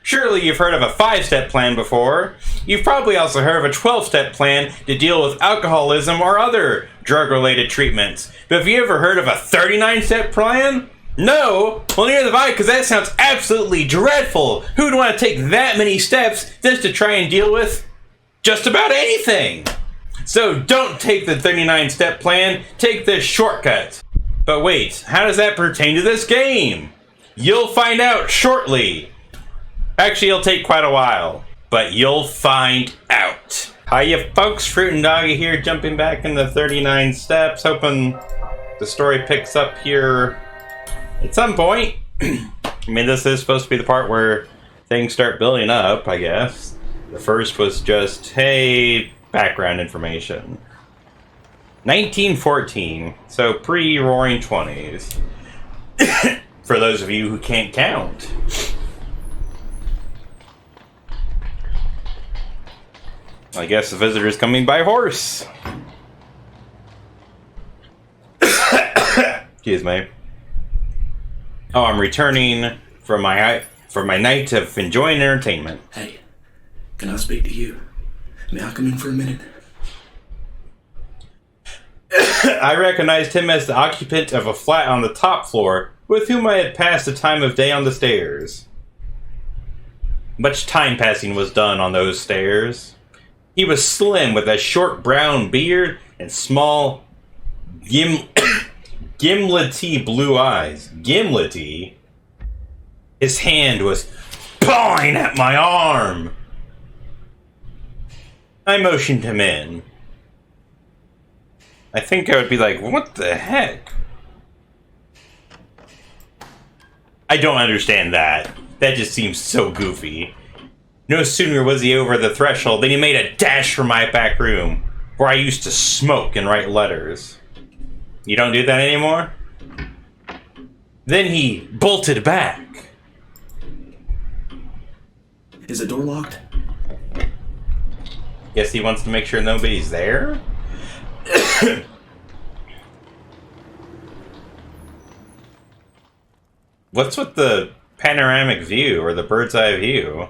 Surely you've heard of a 5-step plan before. You've probably also heard of a 12-step plan to deal with alcoholism or other drug-related treatments. But have you ever heard of a 39-step plan? No? Well, neither have I, because that sounds absolutely dreadful. Who'd want to take that many steps just to try and deal with just about anything? So don't take the 39-step plan, take this shortcut. But wait, how does that pertain to this game? You'll find out shortly. Actually, it'll take quite a while, but you'll find out. Hiya folks, Fruit and Doggy here, jumping back into 39 steps, hoping the story picks up here at some point. I mean, this is supposed to be the part where things start building up, I guess. The first was just, hey, background information. 1914, so pre-Roaring 20s. For those of you who can't count. I guess the visitor's coming by horse. Excuse me. Oh, I'm returning from my night of enjoying entertainment. Hey, can I speak to you? May I come in for a minute? I recognized him as the occupant of a flat on the top floor, with whom I had passed the time of day on the stairs. Much time passing was done on those stairs. He was slim, with a short brown beard and small, gimlety blue eyes. Gimlety? His hand was pawing at my arm. I motioned him in. I think I would be like, what the heck? I don't understand that. That just seems so goofy. No sooner was he over the threshold than he made a dash for my back room, where I used to smoke and write letters. You don't do that anymore? Then he bolted back. Is the door locked? Guess he wants to make sure nobody's there? What's with the panoramic view, or the bird's eye view?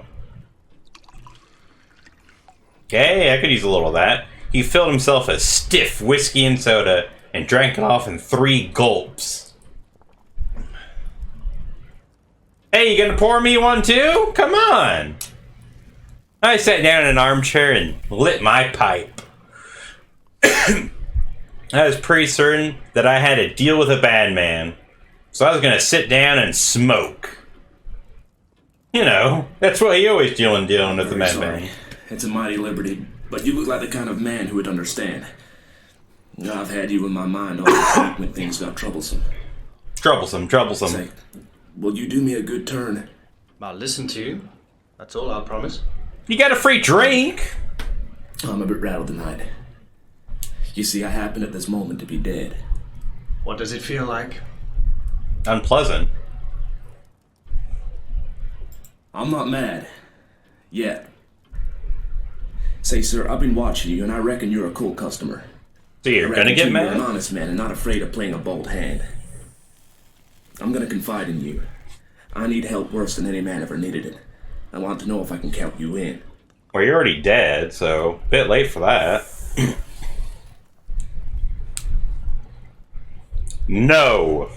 Okay, I could use a little of that. He filled himself a stiff whiskey and soda and drank it off in 3 gulps. Hey, you gonna pour me one too? Come on! I sat down in an armchair and lit my pipe. I was pretty certain that I had to deal with a bad man, so I was gonna sit down and smoke. You know, that's what you always dealing with the madman. It's a mighty liberty, but you look like the kind of man who would understand. I've had you in my mind all the week when things got troublesome. Troublesome. Say, will you do me a good turn? I'll listen to you. That's all I'll promise. You got a free drink! I'm a bit rattled tonight. You see, I happen at this moment to be dead. What does it feel like? Unpleasant. I'm not mad. Yet. Say, sir, I've been watching you, and I reckon you're a cool customer. So you're gonna get mad? You're an honest man and not afraid of playing a bold hand. I'm gonna confide in you. I need help worse than any man ever needed it. I want to know if I can count you in. Well, you're already dead, so a bit late for that. No.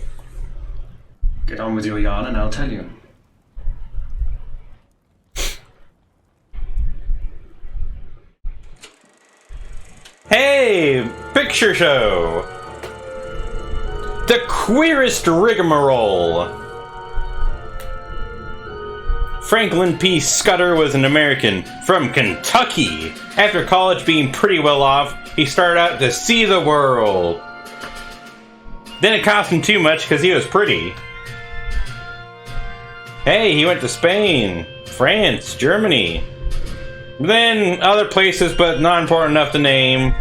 Get on with your yarn and I'll tell you. Hey, picture show. The queerest rigmarole. Franklin P. Scudder was an American from Kentucky. After college being pretty well off, he started out to see the world. Then it cost him too much because he was pretty. Hey, he went to Spain, France, Germany. Then other places, but not important enough to name.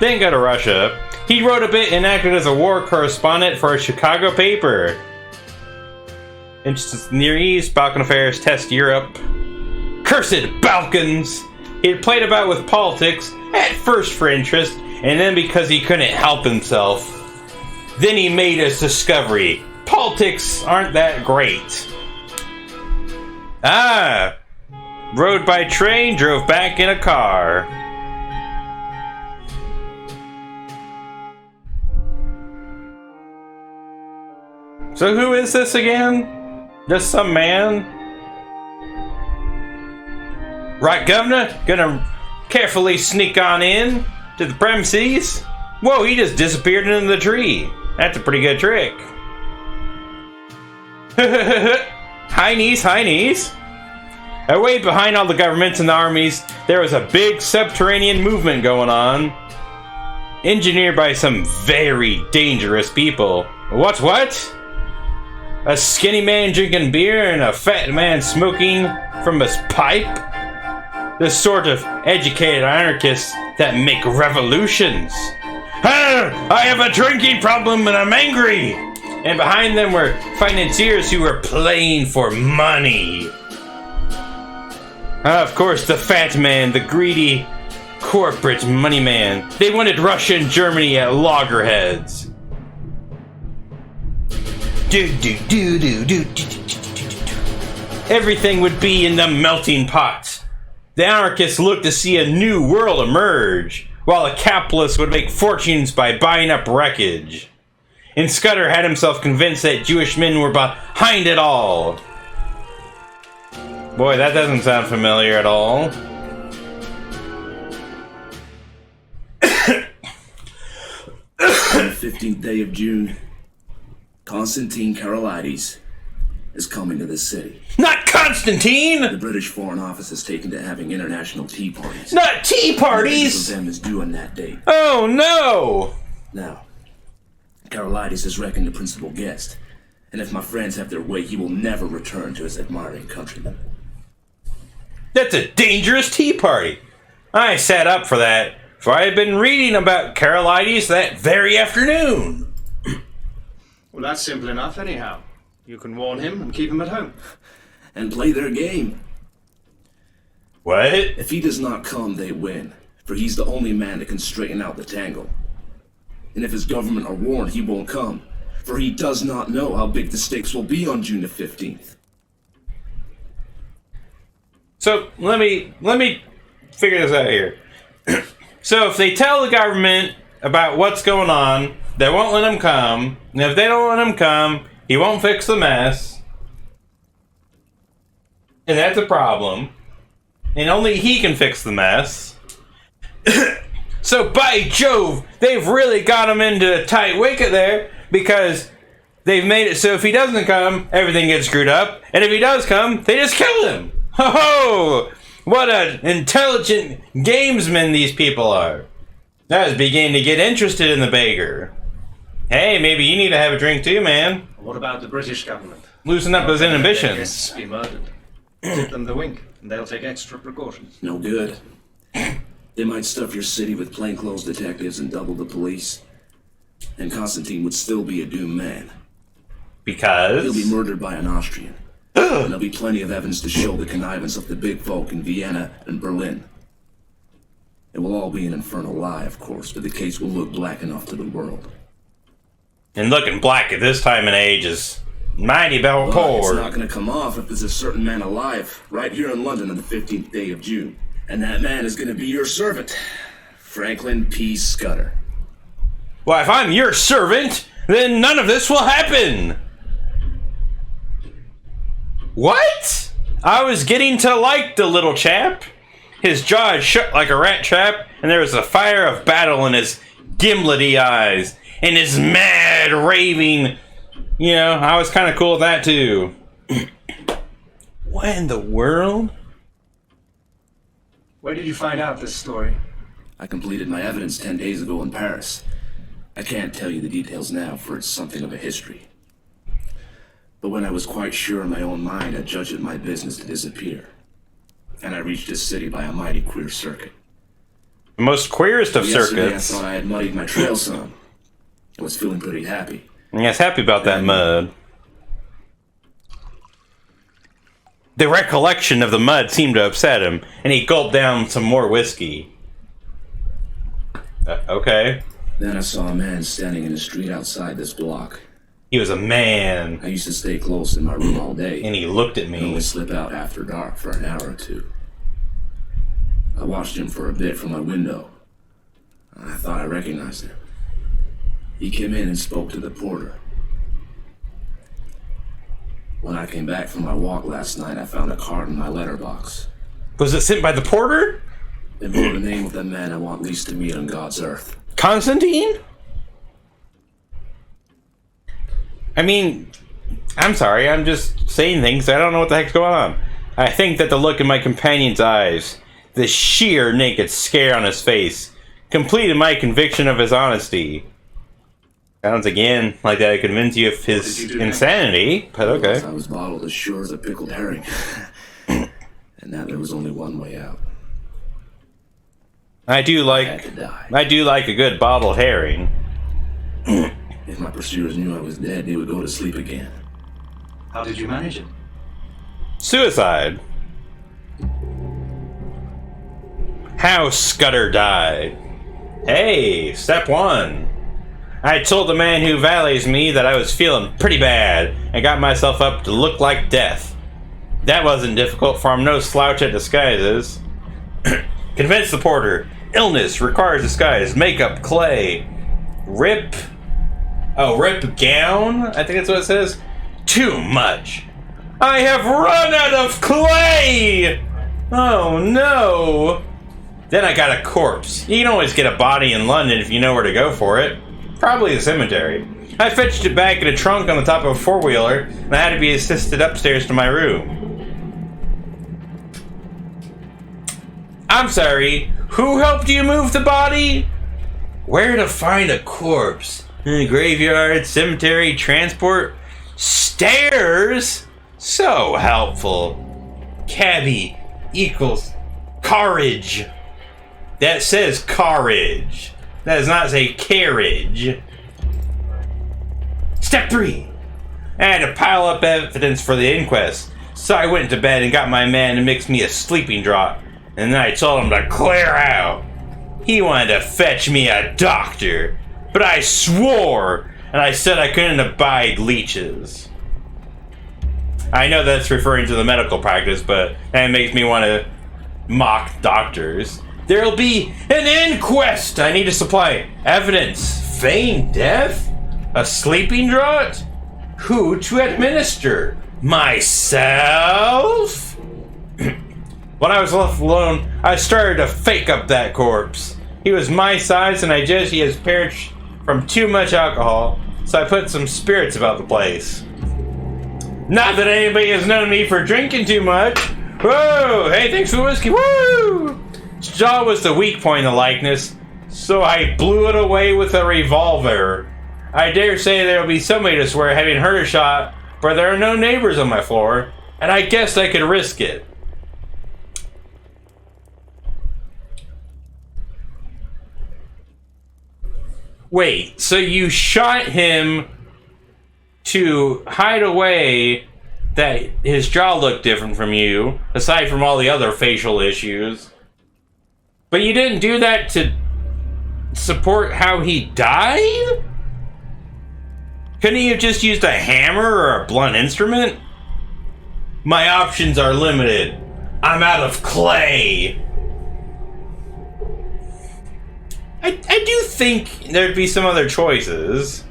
Then go to Russia. He wrote a bit and acted as a war correspondent for a Chicago paper. Interested in the Near East, Balkan affairs, test Europe. Cursed Balkans! He had played about with politics, at first for interest, and then because he couldn't help himself. Then he made his discovery. Politics aren't that great. Ah! Rode by train, drove back in a car. So who is this again? Just some man? Right, Governor? Gonna carefully sneak on in to the premises? Whoa, he just disappeared into the tree. That's a pretty good trick. High knees, high knees. Away behind all the governments and the armies, there was a big subterranean movement going on. Engineered by some very dangerous people. What? A skinny man drinking beer and a fat man smoking from his pipe? The sort of educated anarchists that make revolutions. I have a drinking problem and I'm angry! And behind them were financiers who were playing for money. Of course, the fat man, the greedy corporate money man. They wanted Russia and Germany at loggerheads. Everything would be in the melting pot. The anarchists looked to see a new world emerge, while the capitalists would make fortunes by buying up wreckage. And Scudder had himself convinced that Jewish men were behind it all. Boy, that doesn't sound familiar at all. On the 15th day of June, Constantine Karolides is coming to this city. Not Constantine! The British Foreign Office has taken to having international tea parties. Not tea parties! One of them is due on that date. Oh no! Now, Karolides is reckoned the principal guest, and if my friends have their way, he will never return to his admiring countrymen. That's a dangerous tea party. I sat up for that, for I had been reading about Karolides that very afternoon. Well, that's simple enough anyhow. You can warn him and keep him at home. And play their game. What? If he does not come, they win, for he's the only man that can straighten out the tangle. And if his government are warned, he won't come, for he does not know how big the stakes will be on June the 15th. So let me figure this out here. So if they tell the government about what's going on, they won't let him come. And if they don't let him come, he won't fix the mess. And that's a problem. And only he can fix the mess. So by Jove, they've really got him into a tight wicket there, because they've made it so if he doesn't come, everything gets screwed up. And if he does come, they just kill him. Ho-ho! What an intelligent gamesmen these people are. I was beginning to get interested in the beggar. Hey, maybe you need to have a drink too, man. What about the British government? Loosen up those inhibitions. Guests be murdered. Tip them the wink, and they'll take extra precautions. No good. They might stuff your city with plainclothes detectives and double the police. And Constantine would still be a doomed man. Because? He'll be murdered by an Austrian. And there'll be plenty of evidence to show the connivance of the big folk in Vienna and Berlin. It will all be an infernal lie, of course, but the case will look black enough to the world. And looking black at this time and age is mighty But it's poor. not going to come off if there's a certain man alive right here in London on the 15th day of June. And that man is going to be your servant, Franklin P. Scudder. Well, if I'm your servant, then none of this will happen. What? I was getting to like the little chap. His jaw had shut like a rat trap, and there was a fire of battle in his gimlety eyes, and his mad raving. You know, I was kind of cool with that too. What in the world? Where did you find out this story? I completed my evidence 10 days ago in Paris. I can't tell you the details now, for it's something of a history. But when I was quite sure in my own mind, I judged it my business to disappear. And I reached this city by a mighty queer circuit. The most queerest of Yesterday, circuits. I thought I had muddied my trail some. I was feeling pretty happy. And I was happy about that mud. The recollection of the mud seemed to upset him, and he gulped down some more whiskey. Okay. Then I saw a man standing in the street outside this block. He was a man. I used to stay close in my room all day. And he looked at And me. only slip out after dark for an hour or two. I watched him for a bit from my window. I thought I recognized him. He came in and spoke to the porter. When I came back from my walk last night, I found a card in my letterbox. Was it sent by the porter? It bore the name of the man I want least to meet on God's earth. Constantine? I mean, I'm sorry, I'm just saying things. I don't know what the heck's going on. I think that the look in my companion's eyes, the sheer naked scare on his face, completed my conviction of his honesty. Sounds again like that I convince you of his insanity, but okay. I was bottled as sure as a pickled herring. And now there was only one way out. I do like a good bottled herring. If my pursuers knew I was dead, they would go to sleep again. How did you manage it? Suicide. How Scudder died. Hey, step one. I told the man who valets me that I was feeling pretty bad and got myself up to look like death. That wasn't difficult, for I'm no slouch at disguises. Convince the porter. Illness requires disguise. Makeup, clay. Rip gown? I think that's what it says. Too much. I have run out of clay! Oh no. Then I got a corpse. You can always get a body in London if you know where to go for it. Probably the cemetery. I fetched it back in a trunk on the top of a four-wheeler, and I had to be assisted upstairs to my room. I'm sorry, who helped you move the body? Where to find a corpse? In a graveyard, cemetery, transport? Stairs? So helpful. Cabby equals carriage. That says carriage. That does not say carriage. Step 3. I had to pile up evidence for the inquest, so I went to bed and got my man to mix me a sleeping draught, and then I told him to clear out. He wanted to fetch me a doctor, but I swore, and I said I couldn't abide leeches. I know that's referring to the medical practice, but that makes me want to mock doctors. There'll be an inquest! I need to supply evidence. Feigned death? A sleeping draught? Who to administer? Myself? When I was left alone, I started to fake up that corpse. He was my size, and I judged he has perished from too much alcohol, so I put some spirits about the place. Not that anybody has known me for drinking too much. Whoa! Hey, thanks for the whiskey. Woo! Jaw was the weak point of the likeness, so I blew it away with a revolver. I dare say there will be somebody to swear having heard a shot, but there are no neighbors on my floor, and I guessed I could risk it. Wait, so you shot him to hide away that his jaw looked different from you, aside from all the other facial issues. But you didn't do that to support how he died? Couldn't he have just used a hammer or a blunt instrument? My options are limited. I'm out of clay. I do think there'd be some other choices.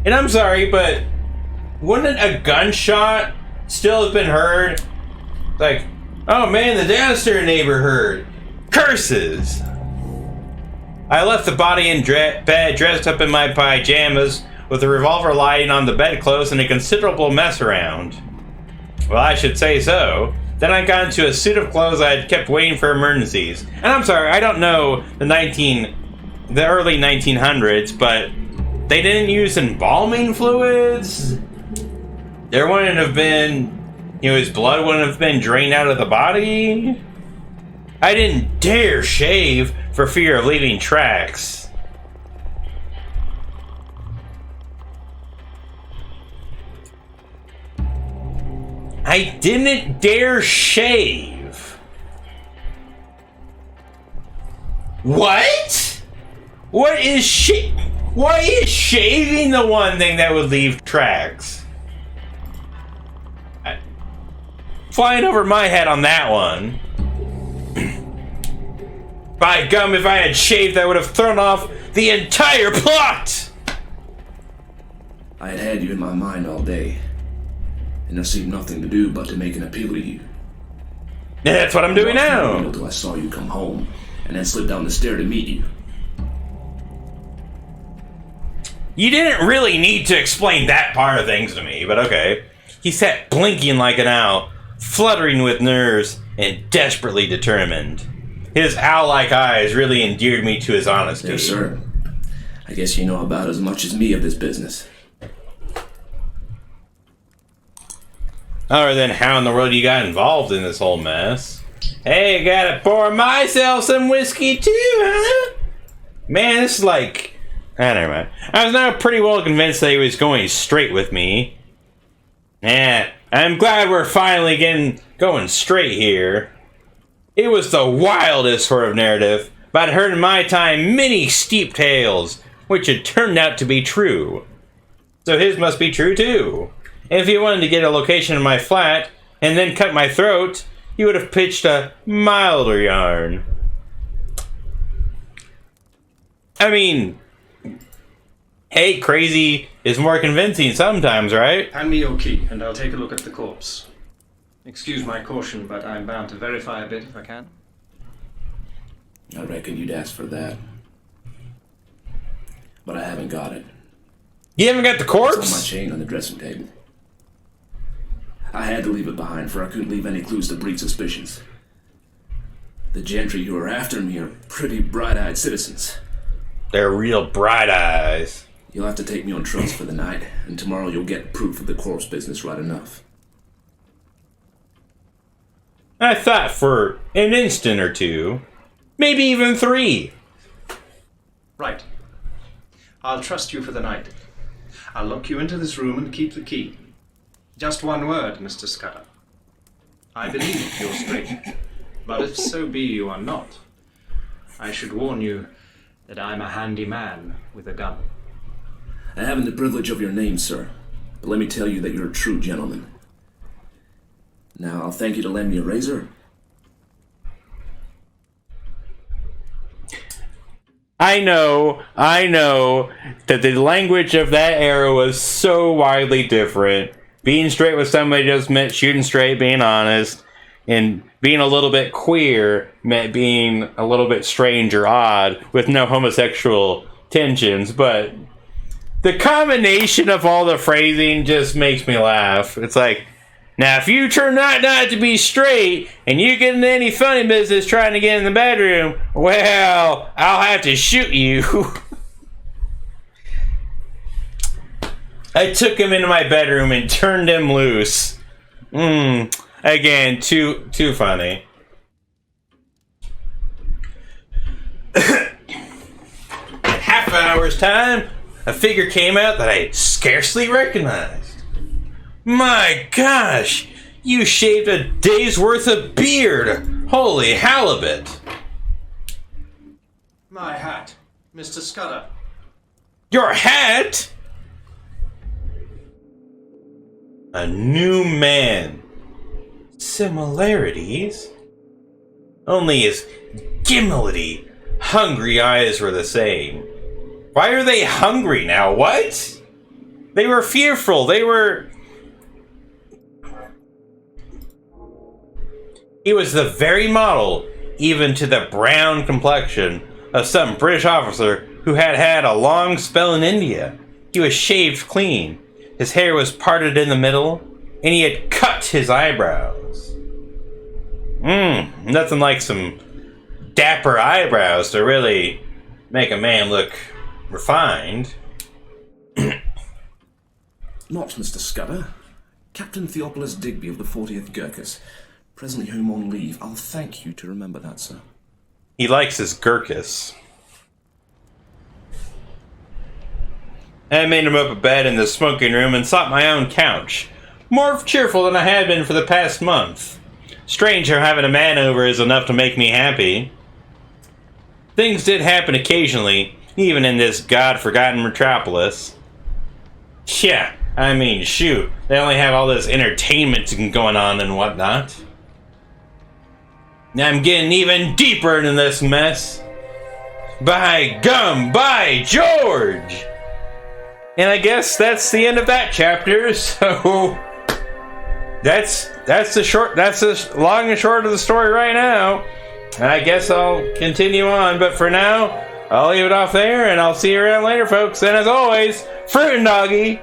And I'm sorry, but wouldn't a gunshot still have been heard? Like, oh man, the downstairs neighbor heard. Curses! I left the body in bed, dressed up in my pajamas, with the revolver lying on the bedclothes and a considerable mess around. Well, I should say so. Then I got into a suit of clothes I had kept waiting for emergencies. And I'm sorry, I don't know the early 1900s, but they didn't use embalming fluids. There wouldn't have been, his blood wouldn't have been drained out of the body. I didn't dare shave for fear of leaving tracks. I didn't dare shave. What? What is shit? Why is shaving the one thing that would leave tracks? Flying over my head on that one. By gum, if I had shaved, I would have thrown off the entire plot! I had had you in my mind all day, and there seemed nothing to do but to make an appeal to you. And that's what I'm doing now. Until I saw you come home, and then slid down the stair to meet you. You didn't really need to explain that part of things to me, but okay. He sat blinking like an owl, fluttering with nerves, and desperately determined. His owl-like eyes really endeared me to his honesty. Yes, sir. I guess you know about as much as me of this business. Other than how in the world you got involved in this whole mess. Hey, gotta pour myself some whiskey too, huh? Man, this is like... never mind. I was now pretty well convinced that he was going straight with me. Yeah, I'm glad we're finally going straight here. It was the wildest sort of narrative, but I'd heard in my time many steep tales, which had turned out to be true. So his must be true too. And if he wanted to get a location in my flat, and then cut my throat, he would have pitched a milder yarn. I mean, hey, crazy is more convincing sometimes, right? Hand me your key, and I'll take a look at the corpse. Excuse my caution, but I'm bound to verify a bit if I can. I reckon you'd ask for that. But I haven't got it. You haven't got the It's on my corpse? chain on the dressing table. I had to leave it behind, for I couldn't leave any clues to breed suspicions. The gentry who are after me are pretty bright-eyed citizens. They're real bright eyes. You'll have to take me on trust for the night, and tomorrow you'll get proof of the corpse business right enough. I thought for an instant or two, maybe even 3. Right. I'll trust you for the night. I'll lock you into this room and keep the key. Just one word, Mr. Scudder. I believe you're straight. But if so be you are not, I should warn you that I'm a handy man with a gun. I haven't the privilege of your name, sir, but let me tell you that you're a true gentleman. Now, I'll thank you to lend me a razor. I know that the language of that era was so widely different. Being straight with somebody just meant shooting straight, being honest, and being a little bit queer meant being a little bit strange or odd with no homosexual tensions, but the combination of all the phrasing just makes me laugh. It's like, now if you turn out not to be straight and you get into any funny business trying to get in the bedroom, well, I'll have to shoot you. I took him into my bedroom and turned him loose. Again, too funny. In half an hour's time, a figure came out that I scarcely recognized. My gosh, you shaved a day's worth of beard. Holy halibut. My hat, Mr. Scudder. Your hat? A new man. Similarities? Only his gimlety, hungry eyes were the same. Why are they hungry now? What? They were fearful. He was the very model, even to the brown complexion, of some British officer who had had a long spell in India. He was shaved clean. His hair was parted in the middle, and he had cut his eyebrows. Nothing like some dapper eyebrows to really make a man look refined. Not Mr. Scudder. Captain Theophilus Digby of the 40th Gurkhas. Presently home on leave. I'll thank you to remember that, sir. He likes his Gurkhas. I made him up a bed in the smoking room and sought my own couch. More cheerful than I had been for the past month. Strange how having a man over is enough to make me happy. Things did happen occasionally, even in this god-forgotten metropolis. Yeah, I mean, shoot, they only have all this entertainment going on and whatnot. Now I'm getting even deeper into this mess. By gum, by George! And I guess that's the end of that chapter, so that's the long and short of the story right now. And I guess I'll continue on, but for now, I'll leave it off there, and I'll see you around later, folks. And as always, fruit and doggy.